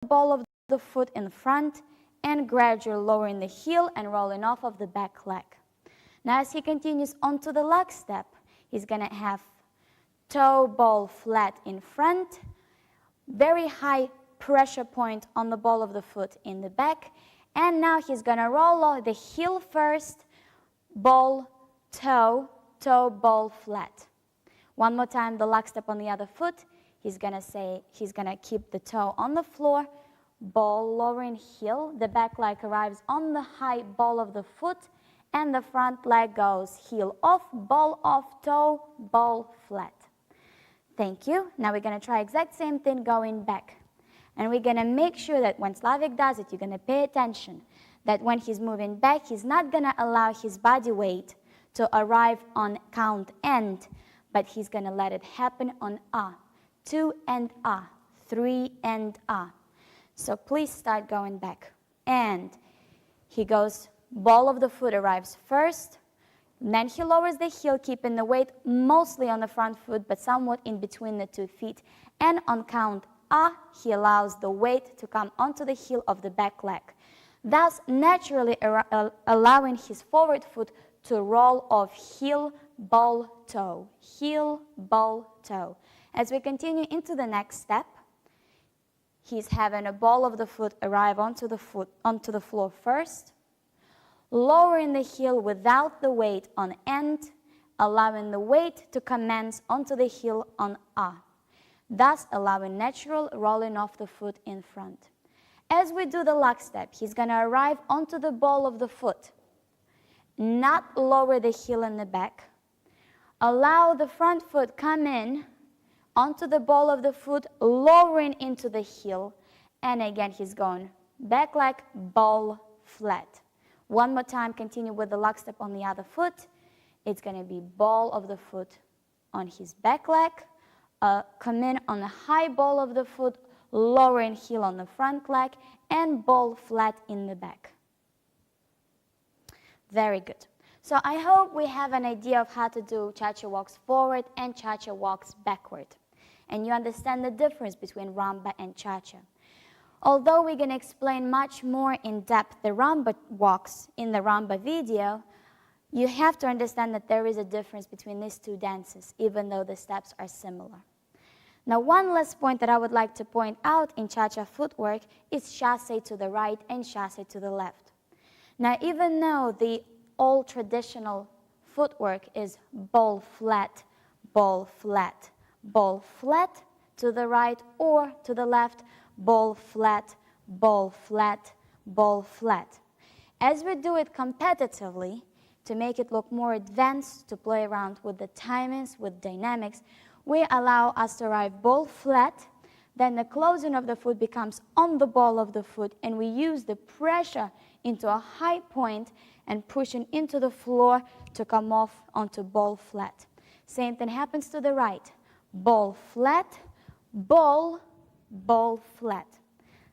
ball of the foot in front and gradually lowering the heel and rolling off of the back leg. Now as he continues onto the lock step, he's going to have toe ball flat in front, very high pressure point on the ball of the foot in the back, and now he's going to roll off the heel first, ball, toe, toe, ball flat. One more time, the lock step on the other foot. He's going to keep the toe on the floor, ball lowering heel, the back leg arrives on the high ball of the foot, and the front leg goes heel off, ball off, toe, ball flat. Thank you. Now we're going to try exact same thing going back. And we're going to make sure that when Slavic does it, you're going to pay attention that when he's moving back, he's not going to allow his body weight to arrive on count end, but he's going to let it happen on 2 and 3 and So please start going back. And he goes, ball of the foot arrives first, then he lowers the heel, keeping the weight mostly on the front foot, but somewhat in between the 2 feet. And on count he allows the weight to come onto the heel of the back leg, thus naturally allowing his forward foot to roll off heel, ball, toe, heel, ball, toe. As we continue into the next step, he's having a ball of the foot arrive onto the floor first, lowering the heel without the weight on end, allowing the weight to commence onto the heel on thus allowing natural rolling off the foot in front. As we do the lock step, he's going to arrive onto the ball of the foot, not lower the heel in the back, allow the front foot come in onto the ball of the foot, lowering into the heel, and again he's going back leg, ball, flat. One more time, continue with the lock step on the other foot. It's going to be ball of the foot on his back leg, come in on the high ball of the foot, lowering heel on the front leg, and ball flat in the back. Very good. So I hope we have an idea of how to do cha-cha walks forward and cha-cha walks backward. And you understand the difference between rumba and cha-cha. Although we're going to explain much more in depth the rumba walks in the rumba video, you have to understand that there is a difference between these two dances, even though the steps are similar. Now, one last point that I would like to point out in cha-cha footwork is chasse to the right and chasse to the left. Now, even though the old traditional footwork is ball flat, ball flat, ball flat to the right or to the left, ball flat, ball flat, ball flat. As we do it competitively, to make it look more advanced, to play around with the timings, with dynamics, we allow us to arrive ball flat, then the closing of the foot becomes on the ball of the foot, and we use the pressure into a high point and pushing into the floor to come off onto ball flat. Same thing happens to the right. Ball flat, ball, ball flat.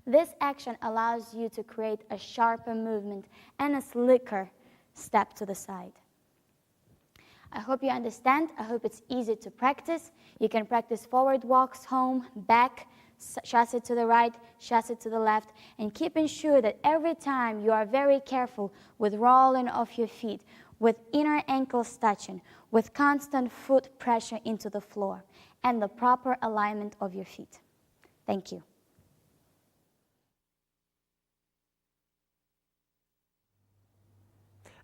This action allows you to create a sharper movement and a slicker step to the side. I hope you understand. I hope it's easy to practice. You can practice forward walks, home, back, chasse to the right, chasse to the left, and keeping sure that every time you are very careful with rolling off your feet, with inner ankles touching, with constant foot pressure into the floor, and the proper alignment of your feet. Thank you.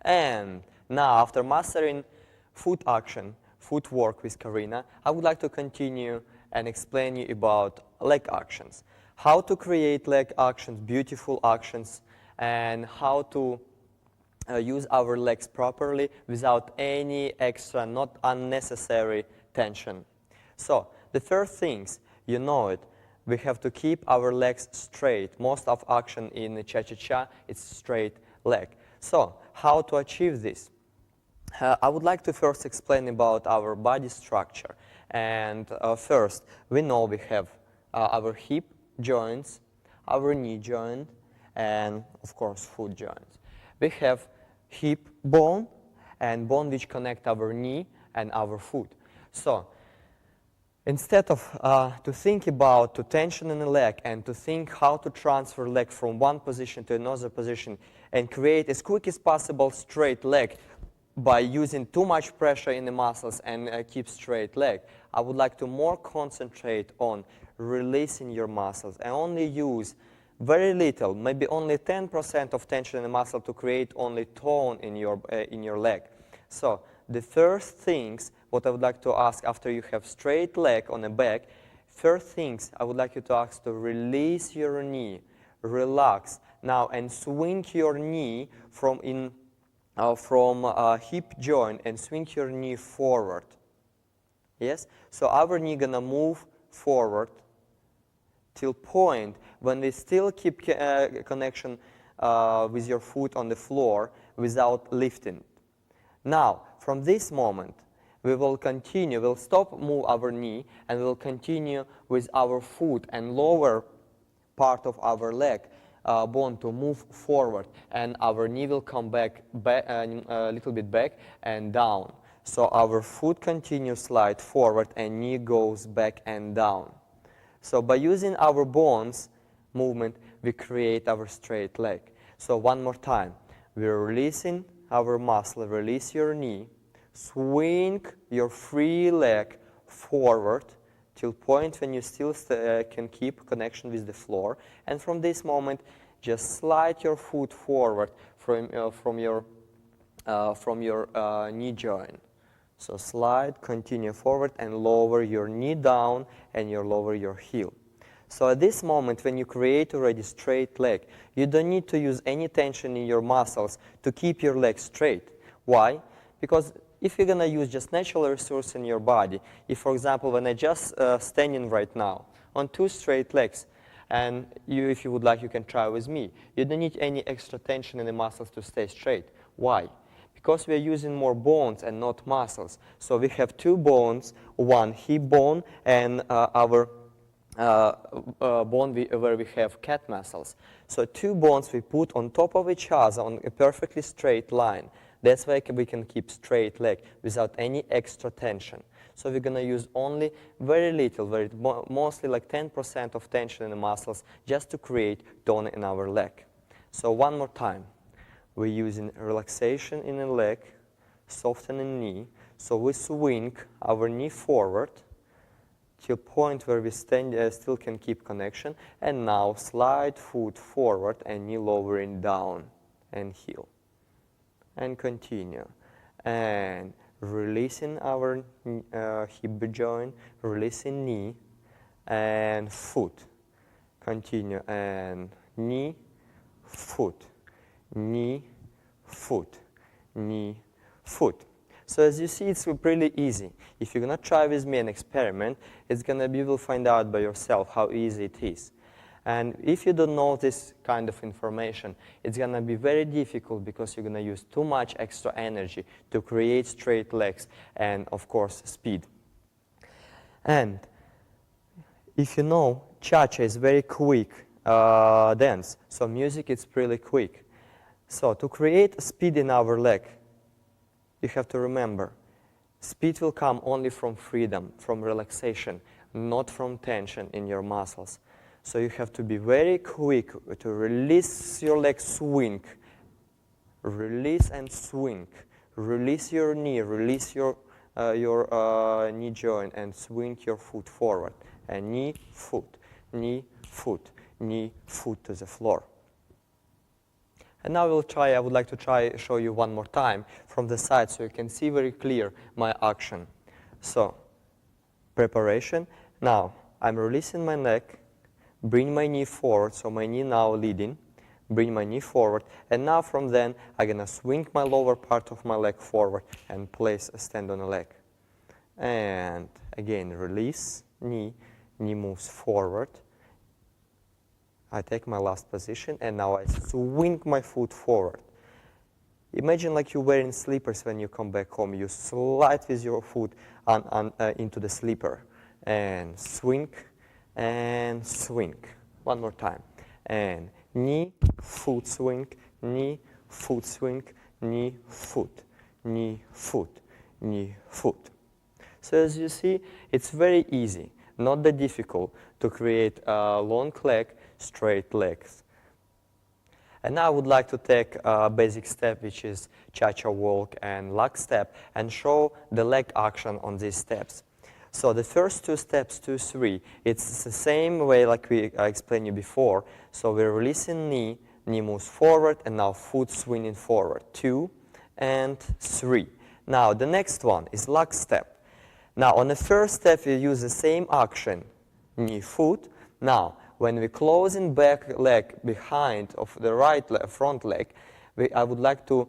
And now, after mastering foot action, footwork with Karina, I would like to continue and explain you about leg actions. How to create leg actions, beautiful actions, and how to use our legs properly without any extra, not unnecessary tension. So, the first things, you know it, we have to keep our legs straight. Most of action in the cha-cha-cha is straight leg. So, how to achieve this? I would like to first explain about our body structure. And first, we know we have our hip joints, our knee joint, and of course, foot joints. We have hip bone and bone which connect our knee and our foot. So, Instead of to think about to tension in the leg and to think how to transfer leg from one position to another position and create as quick as possible straight leg by using too much pressure in the muscles and keep straight leg, I would like to more concentrate on releasing your muscles and only use very little, maybe only 10% of tension in the muscle to create only tone in your leg. So the first things what I would like to ask after you have straight leg on the back, first things I would like you to ask to release your knee, relax now and swing your knee from hip joint and swing your knee forward. Yes? So our knee gonna move forward till point when we still keep connection with your foot on the floor without lifting. Now, from this moment, we will continue, we'll stop move our knee and we'll continue with our foot and lower part of our leg bone to move forward, and our knee will come back a little bit back and down. So our foot continues slide forward and knee goes back and down. So by using our bones movement, we create our straight leg. So one more time, we're releasing our muscle, release your knee, swing your free leg forward till point when you still can keep connection with the floor. And from this moment, just slide your foot forward from your knee joint. So slide, continue forward and lower your knee down and you lower your heel. So at this moment, when you create already straight leg, you don't need to use any tension in your muscles to keep your leg straight. Why? Because if you're going to use just natural resource in your body, if, for example, when I just standing right now on two straight legs, and if you would like, you can try with me, you don't need any extra tension in the muscles to stay straight. Why? Because we are using more bones and not muscles. So we have two bones, one hip bone and our bone where we have cat muscles. So two bones we put on top of each other on a perfectly straight line. That's why we can keep straight leg without any extra tension. So we're going to use only very little, mostly like 10% of tension in the muscles just to create tone in our leg. So one more time. We're using relaxation in the leg, softening knee. So we swing our knee forward till point where we still can keep connection. And now slide foot forward and knee lowering down and heel. And continue. And releasing our hip joint, releasing knee and foot. Continue. And knee, foot. Knee, foot, knee, foot. So as you see, it's really easy. If you're going to try with me an experiment, you will find out by yourself how easy it is. And if you don't know this kind of information, it's going to be very difficult because you're going to use too much extra energy to create straight legs and, of course, speed. And if you know, cha-cha is very quick dance, so music is really quick. So to create speed in our leg, you have to remember, speed will come only from freedom, from relaxation, not from tension in your muscles. So you have to be very quick to release your leg, swing, release and swing, release your knee, release your knee joint and swing your foot forward. And knee, foot, knee, foot, knee, foot to the floor. And now I would like to show you one more time from the side so you can see very clear my action. So, preparation. Now, I'm releasing my neck, bring my knee forward, so my knee now leading, bring my knee forward, and now from then, I'm going to swing my lower part of my leg forward and place a stand on the leg. And again, release, knee moves forward. I take my last position, and now I swing my foot forward. Imagine like you're wearing slippers when you come back home. You slide with your foot into the slipper. And swing, and swing. One more time. And knee, foot swing, knee, swing, knee, foot, knee, foot, knee, foot. So as you see, it's very easy, not that difficult to create a long leg, straight legs. And now I would like to take a basic step, which is cha-cha walk and lock step, and show the leg action on these steps. So the first two steps, 2, 3, it's the same way like I explained you before. So we're releasing knee, knee moves forward, and now foot swinging forward. 2 and 3. Now the next one is lock step. Now on the first step we use the same action, knee, foot. Now when we closing back leg behind of the right leg, front leg, I would like to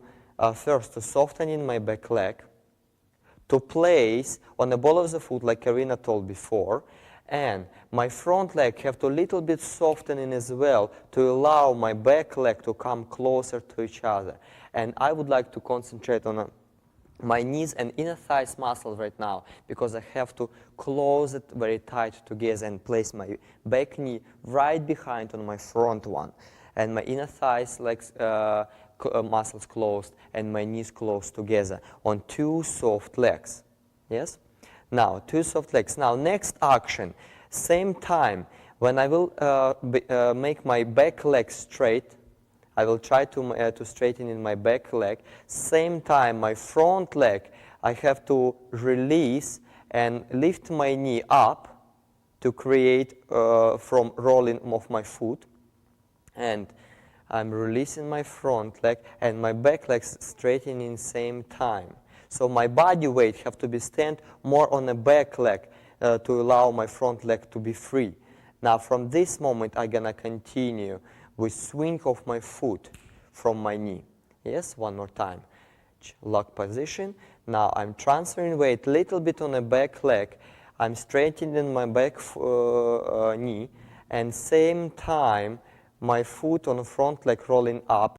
first to soften in my back leg, to place on the ball of the foot like Karina told before, and my front leg have to little bit soften in as well to allow my back leg to come closer to each other. And I would like to concentrate on my knees and inner thighs muscle right now, because I have to close it very tight together and place my back knee right behind on my front one, and my inner thighs legs muscles closed and my knees closed together on 2 soft legs. Yes? Now 2 soft legs. Now next action, same time, when I will make my back leg straight, I will try to straighten in my back leg. Same time, my front leg, I have to release and lift my knee up to create from rolling of my foot. And I'm releasing my front leg and my back leg straightening same time. So my body weight have to be stand more on the back leg to allow my front leg to be free. Now from this moment I'm gonna continue with swing of my foot from my knee. Yes, one more time. Lock position. Now I'm transferring weight a little bit on the back leg. I'm straightening my back knee, and same time my foot on the front leg rolling up